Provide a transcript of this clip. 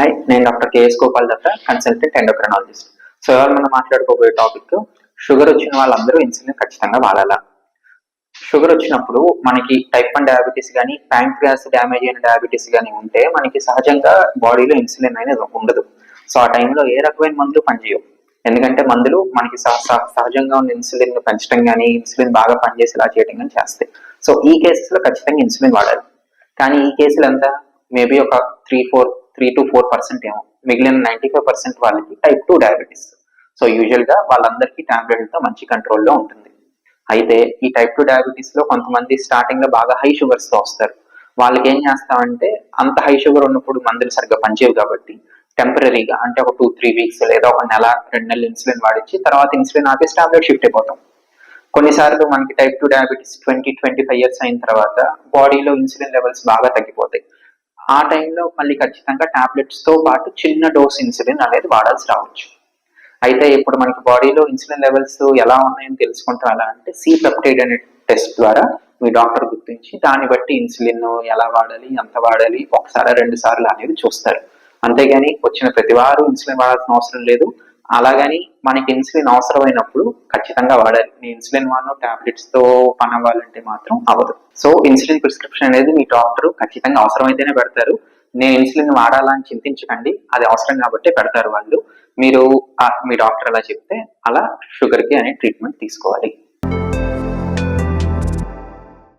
Hi, నేను doctor KS Gopal దత్త, consultant endocrinologist. So ఇవాళ మనం మాట్లాడుకోబోయే టాపిక్ షుగర్ వచ్చిన వాళ్ళందరూ ఇన్సులిన్ ఖచ్చితంగా వాడాలా. షుగర్ వచ్చినప్పుడు మనకి టైప్ 1 డయాబెటీస్ కానీ, ప్యాంక్రియాస్ డ్యామేజ్ అయిన డయాబెటీస్ కానీ ఉంటే మనకి సహజంగా బాడీలో ఇన్సులిన్ అనేది ఉండదు. సో ఆ టైంలో ఏ రకమైన మందులు పనిచేయవు. ఎందుకంటే మందులు మనకి సహజంగా ఉన్న ఇన్సులిన్ పెంచడం కానీ, ఇన్సులిన్ బాగా పనిచేసేలా చేయడం కానీ చేస్తాయి. సో ఈ కేసెస్లో ఖచ్చితంగా ఇన్సులిన్ వాడాలి. కానీ ఈ కేసులు ఎంత మేబీ ఒక 3 to 4% ఏమో, మిగిలిన 95% వాళ్ళకి టైప్ 2 డయాబెటీస్. సో యూజువల్ గా వాళ్ళందరికీ టాబ్లెట్లతో మంచి కంట్రోల్లో ఉంటుంది. అయితే ఈ టైప్ 2 డయాబెటీస్ లో కొంతమంది స్టార్టింగ్ లో బాగా హై షుగర్స్ తో వస్తారు. వాళ్ళకి ఏం చేస్తామంటే అంత హై షుగర్ ఉన్నప్పుడు మందులు సరిగ్గా పనిచేయవు కాబట్టి టెంపరీగా అంటే ఒక 2-3 వీక్స్ లేదా ఒక నెల 2 నెలలు ఇన్సులిన్ వాడించి తర్వాత ఇన్సులిన్ ఆపేసి టాబ్లెట్ షిఫ్ట్ అయిపోతాం. కొన్నిసార్లు మనకి టైప్ 2 డయాబెటీస్ 20-25 ఇయర్స్ అయిన తర్వాత బాడీలో ఇన్సులిన్ లెవెల్స్ బాగా తగ్గిపోతాయి. ఆ టైంలో మళ్ళీ ఖచ్చితంగా టాబ్లెట్స్ తో పాటు చిన్న డోస్ ఇన్సులిన్ అనేది వాడాల్సి రావచ్చు. అయితే ఇప్పుడు మనకి బాడీలో ఇన్సులిన్ లెవెల్స్ ఎలా ఉన్నాయని తెలుసుకుంటాం ఎలా అంటే సి పెప్టైడ్ అనే టెస్ట్ ద్వారా మీ డాక్టర్ గుర్తించి దాన్ని బట్టి ఇన్సులిన్ ఎలా వాడాలి, ఎంత వాడాలి, ఒకసారి 2 సార్లు అనేది చూస్తారు. అంతేగాని వచ్చిన ప్రతి వారు ఇన్సులిన్ వాడాల్సిన అవసరం లేదు. అలాగని మనకి ఇన్సులిన్ అవసరమైనప్పుడు ఖచ్చితంగా వాడాలి. మీ ఇన్సులిన్ వాడిన టాబ్లెట్స్ తో పని అవ్వాలంటే మాత్రం అవ్వదు. సో ఇన్సులిన్ ప్రిస్క్రిప్షన్ అనేది మీ డాక్టర్ ఖచ్చితంగా అవసరమైతేనే పెడతారు. నేను ఇన్సులిన్ వాడాలా అని చింతించకండి, అది అవసరం కాబట్టి పెడతారు వాళ్ళు. మీరు మీ డాక్టర్ ఎలా చెప్తే అలా షుగర్ కి అనే ట్రీట్మెంట్ తీసుకోవాలి.